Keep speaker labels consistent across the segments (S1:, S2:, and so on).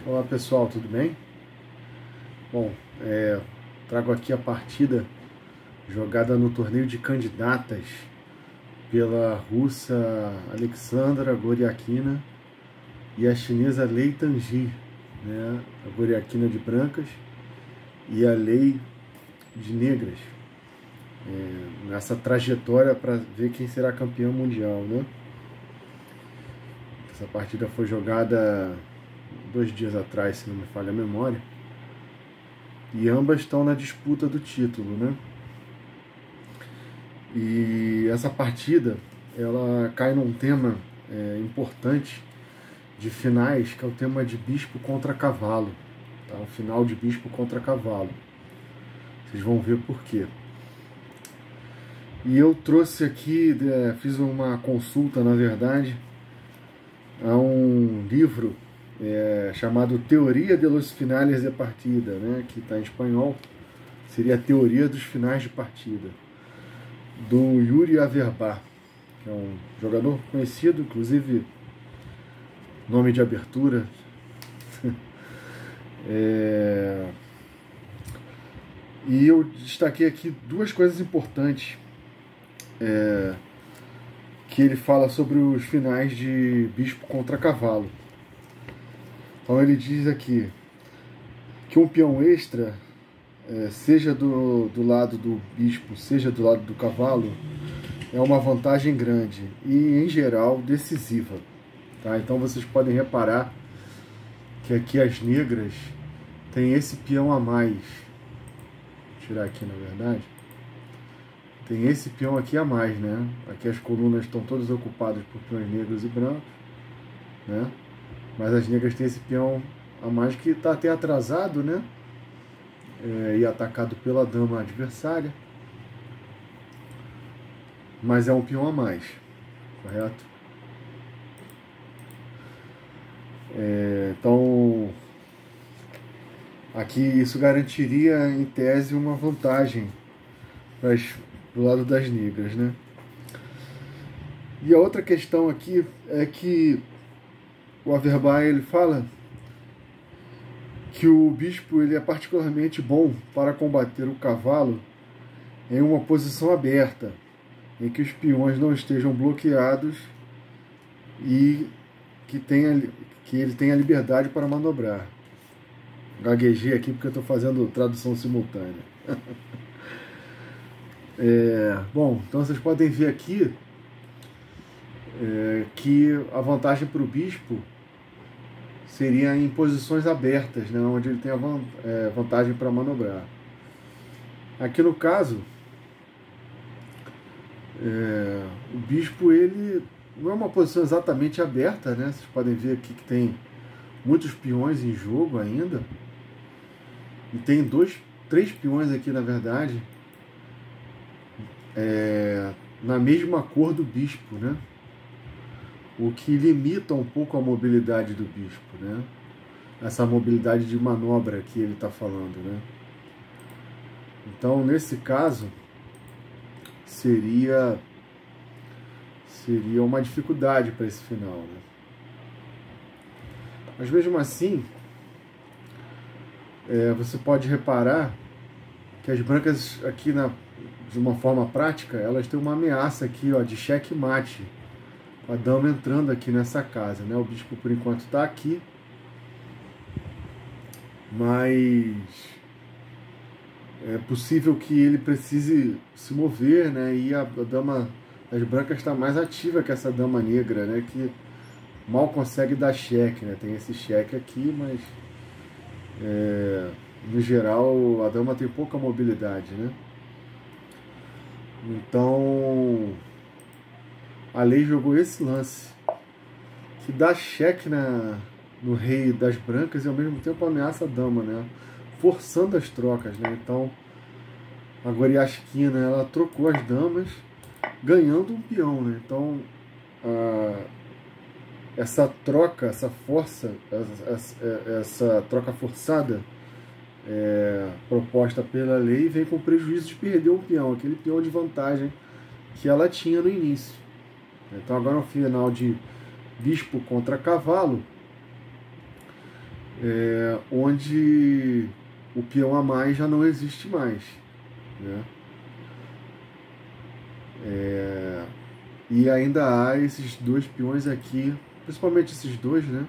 S1: Olá pessoal, tudo bem? Bom, trago aqui a partida jogada no torneio de candidatas pela russa Alexandra Goriakina e a chinesa Lei Tangyi, né? A Goriakina de brancas e a Lei de negras, nessa trajetória para ver quem será campeão mundial, né? Essa partida foi jogada 2 dias atrás, se não me falha a memória. E ambas estão na disputa do título, né? E essa partida, ela cai num tema importante de finais, que é o tema de bispo contra cavalo. Tá? O final de bispo contra cavalo. Vocês vão ver por quê. E eu trouxe aqui, fiz uma consulta, na verdade, a um livro chamado Teoria de los Finales de Partida, né, que está em espanhol, seria a Teoria dos Finais de Partida, do Yuri Averbach, que é um jogador conhecido, inclusive nome de abertura. E eu destaquei aqui duas coisas importantes que ele fala sobre os finais de bispo contra cavalo. Então ele diz aqui que um peão extra, seja do lado do bispo, seja do lado do cavalo, é uma vantagem grande e, em geral, decisiva. Tá? Então vocês podem reparar que aqui as negras têm esse peão a mais. Vou tirar aqui, na verdade. Tem esse peão aqui a mais, né? Aqui as colunas estão todas ocupadas por peões negros e brancos, né? Mas as negras têm esse peão a mais que está até atrasado, né? E atacado pela dama adversária. Mas é um peão a mais, correto? Então, aqui isso garantiria, em tese, uma vantagem do lado das negras, né? E a outra questão aqui é que o Averbach, ele fala que o bispo ele é particularmente bom para combater o cavalo em uma posição aberta, em que os peões não estejam bloqueados e que ele tenha liberdade para manobrar. Gaguejei aqui porque eu estou fazendo tradução simultânea. Bom, então vocês podem ver aqui que a vantagem para o bispo seria em posições abertas, né, onde ele tem a vantagem para manobrar. Aqui no caso, o bispo ele não é uma posição exatamente aberta, né? Vocês podem ver aqui que tem muitos peões em jogo ainda. E tem 3 peões aqui, na verdade, na mesma cor do bispo, né? O que limita um pouco a mobilidade do bispo, né? Essa mobilidade de manobra que ele está falando, né? Então, nesse caso, seria uma dificuldade para esse final, né? Mas mesmo assim, você pode reparar que as brancas aqui, de uma forma prática, elas têm uma ameaça aqui, ó, de checkmate, a dama entrando aqui nessa casa, né? O bispo por enquanto está aqui, mas é possível que ele precise se mover, né? E a dama das brancas está mais ativa que essa dama negra, né? Que mal consegue dar cheque, né? Tem esse cheque aqui, mas no geral a dama tem pouca mobilidade, né? Então a lei jogou esse lance que dá cheque no rei das brancas e ao mesmo tempo ameaça a dama, né? Forçando as trocas, né? Então a Goriakina, ela trocou as damas, ganhando um peão, né? Então essa troca, essa troca forçada proposta pela lei vem com o prejuízo de perder um peão, aquele peão de vantagem que ela tinha no início. Então agora no final de bispo contra cavalo, onde o peão a mais já não existe mais, né? E ainda há esses dois peões aqui, principalmente esses dois, né?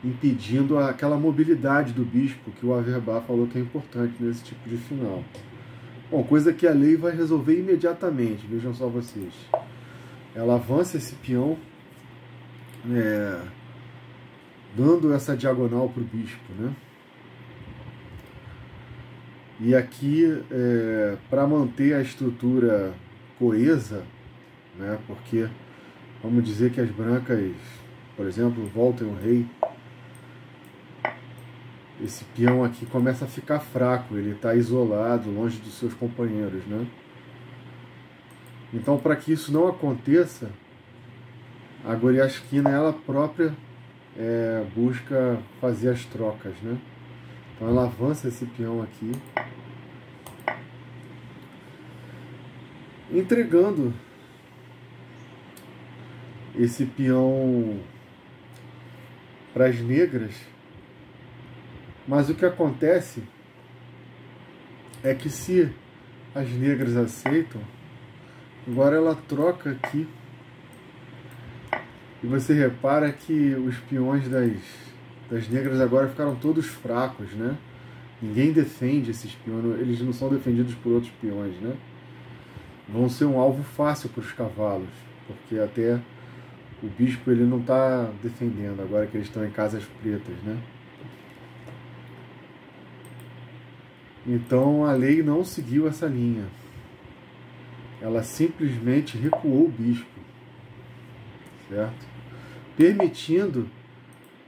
S1: Impedindo aquela mobilidade do bispo que o Averbach falou que é importante nesse tipo de final. Bom, coisa que a lei vai resolver imediatamente, vejam só vocês. Ela avança esse peão, dando essa diagonal para o bispo, né? E aqui, para manter a estrutura coesa, né? Porque vamos dizer que as brancas, por exemplo, voltem o rei, esse peão aqui começa a ficar fraco, ele está isolado, longe dos seus companheiros, né? Então, para que isso não aconteça, a Goriaskina, ela própria, busca fazer as trocas, né? Então ela avança esse peão aqui, entregando esse peão para as negras. Mas o que acontece é que se as negras aceitam, agora ela troca aqui. E você repara que os peões das negras agora ficaram todos fracos, né? Ninguém defende esses peões, eles não são defendidos por outros peões, né? Vão ser um alvo fácil para os cavalos, porque até o bispo ele não está defendendo, agora que eles estão em casas pretas, né? Então a lei não seguiu essa linha. Ela simplesmente recuou o bispo, certo? Permitindo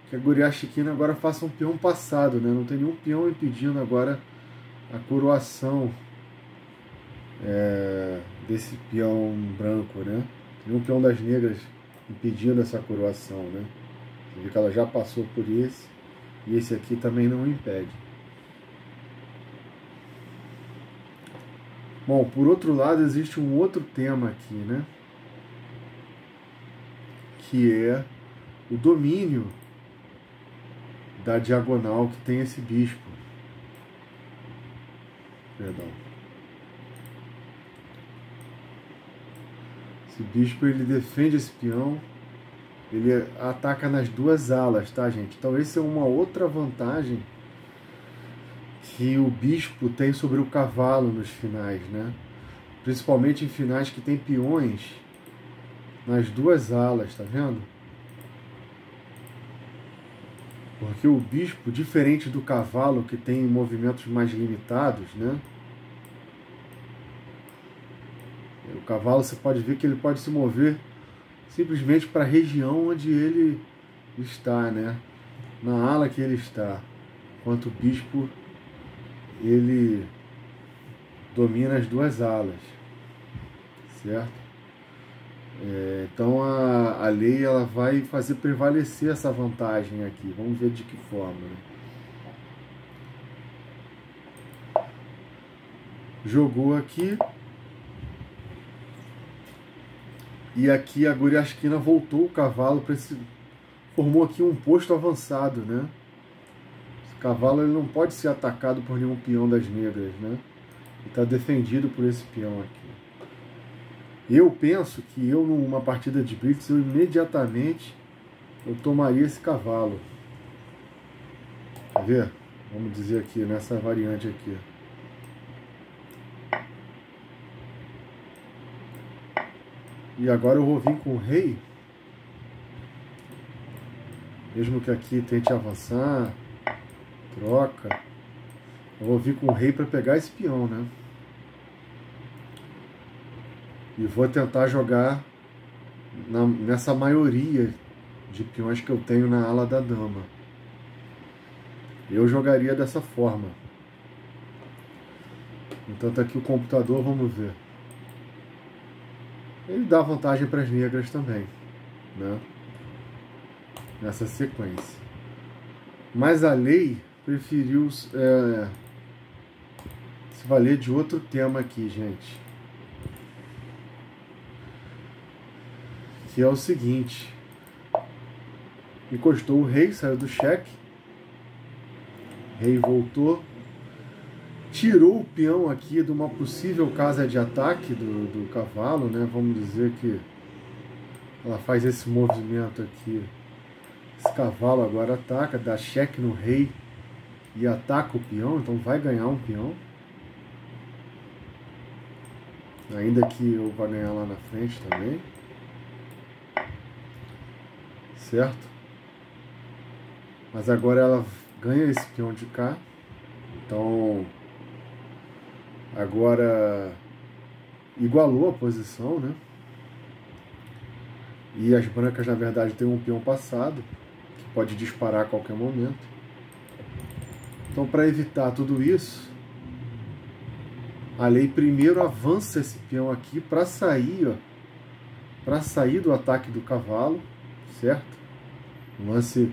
S1: que a Goriaskina agora faça um peão passado, né? Não tem nenhum peão impedindo agora a coroação desse peão branco, né? Nenhum peão das negras impedindo essa coroação, né? Você vê que ela já passou por esse, e esse aqui também não impede. Bom, por outro lado, existe um outro tema aqui, né? Que é o domínio da diagonal que tem esse bispo. Perdão. Esse bispo, ele defende esse peão, ele ataca nas duas alas, tá, gente? Então, essa é uma outra vantagem que o bispo tem sobre o cavalo nos finais, né? Principalmente em finais que tem peões nas duas alas, tá vendo? Porque o bispo, diferente do cavalo, que tem movimentos mais limitados, né? O cavalo, você pode ver que ele pode se mover simplesmente para a região onde ele está, né? Na ala que ele está. Enquanto o bispo, ele domina as duas alas, certo? Então a lei ela vai fazer prevalecer essa vantagem aqui. Vamos ver de que forma, né? Jogou aqui. E aqui a Goriaskina voltou o cavalo para esse... Formou aqui um posto avançado, né? Esse cavalo ele não pode ser atacado por nenhum peão das negras, né? Ele está defendido por esse peão aqui. Eu penso que eu, numa partida de Blitz, eu imediatamente tomaria esse cavalo. Quer ver? Vamos dizer aqui, nessa variante aqui. E agora eu vou vir com o rei. Mesmo que aqui tente avançar, troca. Eu vou vir com o rei para pegar esse peão, né? E vou tentar jogar nessa maioria de peões que eu tenho na ala da dama. Eu jogaria dessa forma. Então tá aqui o computador, vamos ver. Ele dá vantagem para as negras também, né? Nessa sequência. Mas a lei preferiu se valer de outro tema aqui, gente. Que é o seguinte: encostou o rei, saiu do cheque, Rei voltou. Tirou o peão aqui de uma possível casa de ataque do cavalo, né? Vamos dizer que ela faz esse movimento aqui. Esse cavalo agora ataca, dá cheque no rei e ataca o peão, então vai ganhar um peão. Ainda que eu vá ganhar lá na frente também. Certo? Mas agora ela ganha esse peão de cá. Então, agora igualou a posição, né? E as brancas, na verdade, têm um peão passado, que pode disparar a qualquer momento. Então, para evitar tudo isso, a lei primeiro avança esse peão aqui para sair, ó, para sair do ataque do cavalo, certo? Um lance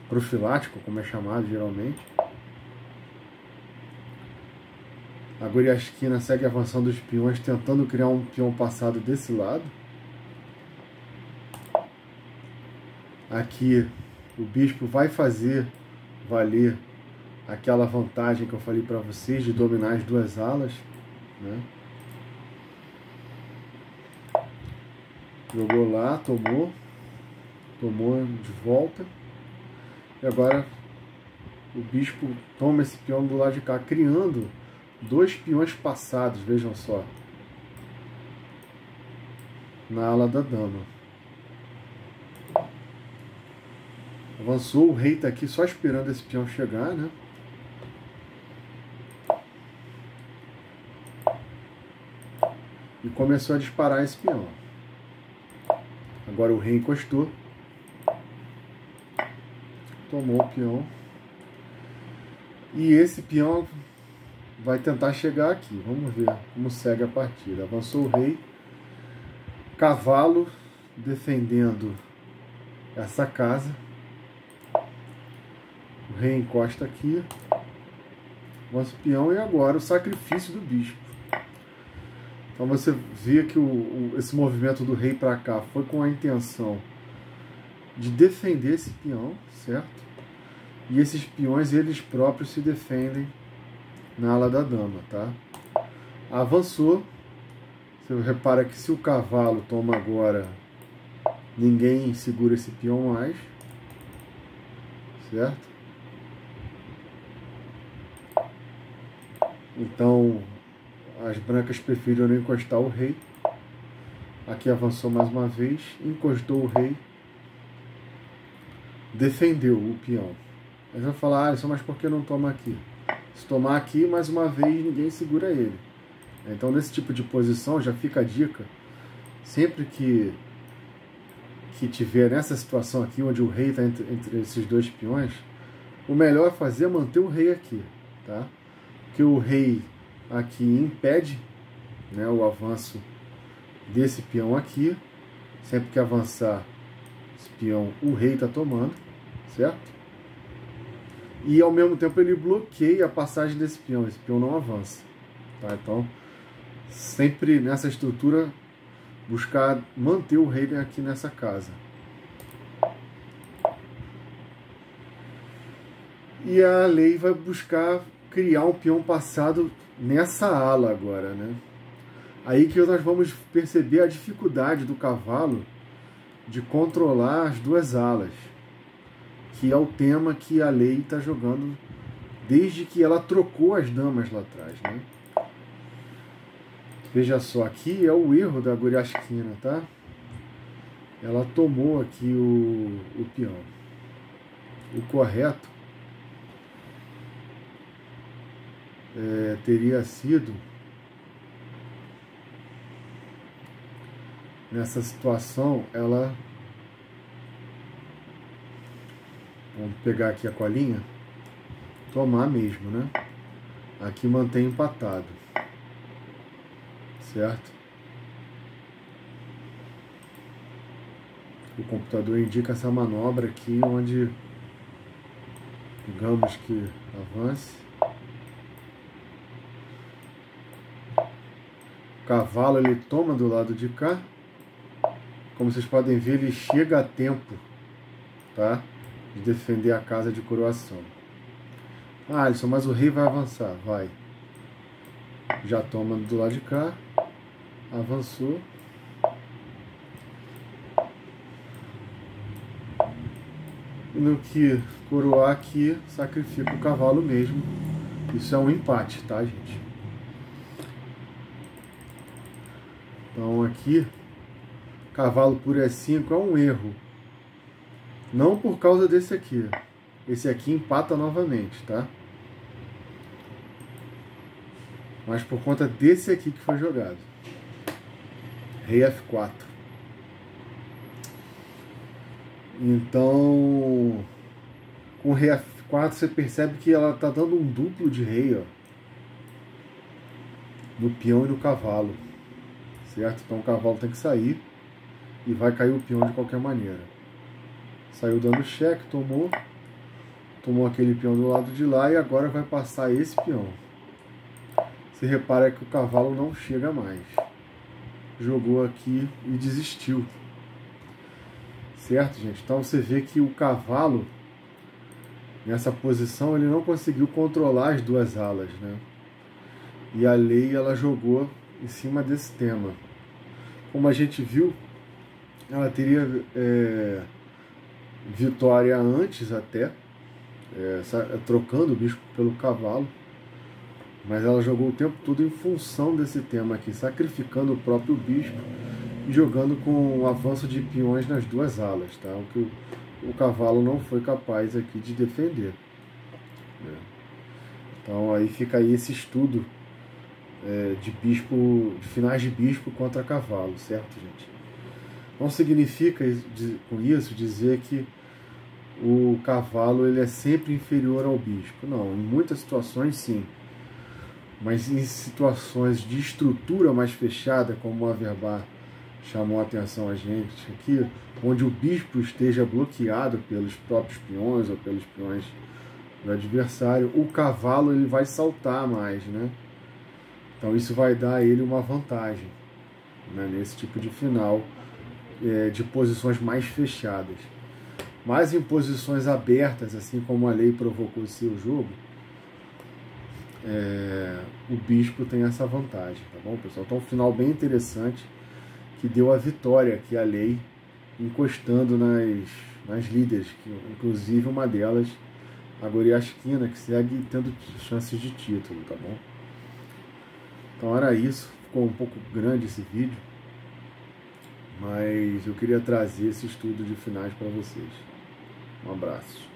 S1: profilático, como é chamado geralmente. A Goriaskina segue avançando os peões, tentando criar um peão passado desse lado. Aqui o bispo vai fazer valer aquela vantagem que eu falei para vocês de dominar as duas alas, né? Jogou lá, tomou de volta. E agora o bispo toma esse peão do lado de cá, criando dois peões passados, vejam só, na ala da dama. Avançou, o rei está aqui só esperando esse peão chegar, né? E começou a disparar esse peão. Agora o rei encostou. Tomou o peão. E esse peão vai tentar chegar aqui. Vamos ver como segue a partida. Avançou o rei. Cavalo defendendo essa casa. O rei encosta aqui. Avança o peão e agora o sacrifício do bispo. Então você vê que esse movimento do rei para cá foi com a intenção de defender esse peão, certo? E esses peões, eles próprios se defendem na ala da dama, tá? Avançou. Você repara que se o cavalo toma agora, ninguém segura esse peão mais, certo? Então as brancas preferiram encostar o rei. Aqui avançou mais uma vez, encostou o rei, defendeu o peão. Eles vão falar, Alisson, mas por que não toma aqui? Se tomar aqui, mais uma vez, ninguém segura ele. Então, nesse tipo de posição, já fica a dica, sempre que tiver nessa situação aqui, onde o rei está entre esses dois peões, o melhor a fazer é manter o rei aqui, tá? Porque o rei aqui impede, né, o avanço desse peão aqui. Sempre que avançar esse peão, o rei está tomando, certo? E ao mesmo tempo ele bloqueia a passagem desse peão. Esse peão não avança, tá? Então, sempre nessa estrutura, buscar manter o rei aqui nessa casa. E a lei vai buscar criar um peão passado nessa ala agora, né? Aí que nós vamos perceber a dificuldade do cavalo de controlar as duas alas, que é o tema que a lei está jogando desde que ela trocou as damas lá atrás, né? Veja só, aqui é o erro da Goriaskina, tá? Ela tomou aqui o peão. O correto teria sido, nessa situação, ela... Vamos pegar aqui a colinha. Tomar mesmo, né? Aqui mantém empatado. Certo? O computador indica essa manobra aqui, onde digamos que avance. O cavalo ele toma do lado de cá. Como vocês podem ver, ele chega a tempo, tá? De defender a casa de coroação. Ah, Alisson, mas o rei vai avançar. Vai. Já toma do lado de cá. Avançou. E no que coroar aqui, sacrifica o cavalo mesmo. Isso é um empate, tá, gente? Então aqui, cavalo por E5 é um erro. Não por causa desse aqui. Esse aqui empata novamente, tá? Mas por conta desse aqui que foi jogado. Rei F4. Então, com o rei F4 você percebe que ela tá dando um duplo de rei, ó, no peão e no cavalo, certo? Então o cavalo tem que sair e vai cair o peão de qualquer maneira. Saiu dando cheque, tomou aquele peão do lado de lá e agora vai passar esse peão. Você repara que o cavalo não chega mais. Jogou aqui e desistiu. Certo, gente? Então você vê que o cavalo, nessa posição, ele não conseguiu controlar as duas alas, né? E a lei, ela jogou em cima desse tema. Como a gente viu, ela teria vitória antes até, trocando o bispo pelo cavalo, mas ela jogou o tempo todo em função desse tema aqui, sacrificando o próprio bispo e jogando com o avanço de peões nas duas alas, tá? O que o cavalo não foi capaz aqui de defender, né? Então aí fica aí esse estudo de finais de bispo contra cavalo, certo, gente? Não significa com isso dizer que o cavalo ele é sempre inferior ao bispo. Não, em muitas situações sim. Mas em situações de estrutura mais fechada, como o Averbar chamou a atenção a gente aqui, onde o bispo esteja bloqueado pelos próprios peões ou pelos peões do adversário, o cavalo ele vai saltar mais, né? Então isso vai dar a ele uma vantagem, né, nesse tipo de final de posições mais fechadas. Mas em posições abertas, assim como a lei provocou o seu jogo, o bispo tem essa vantagem, tá bom, pessoal? Então um final bem interessante, que deu a vitória aqui a lei, encostando nas líderes, que, inclusive uma delas, a Goriaskina, que segue tendo chances de título, tá bom? Então era isso, ficou um pouco grande esse vídeo, mas eu queria trazer esse estudo de finais para vocês. Um abraço.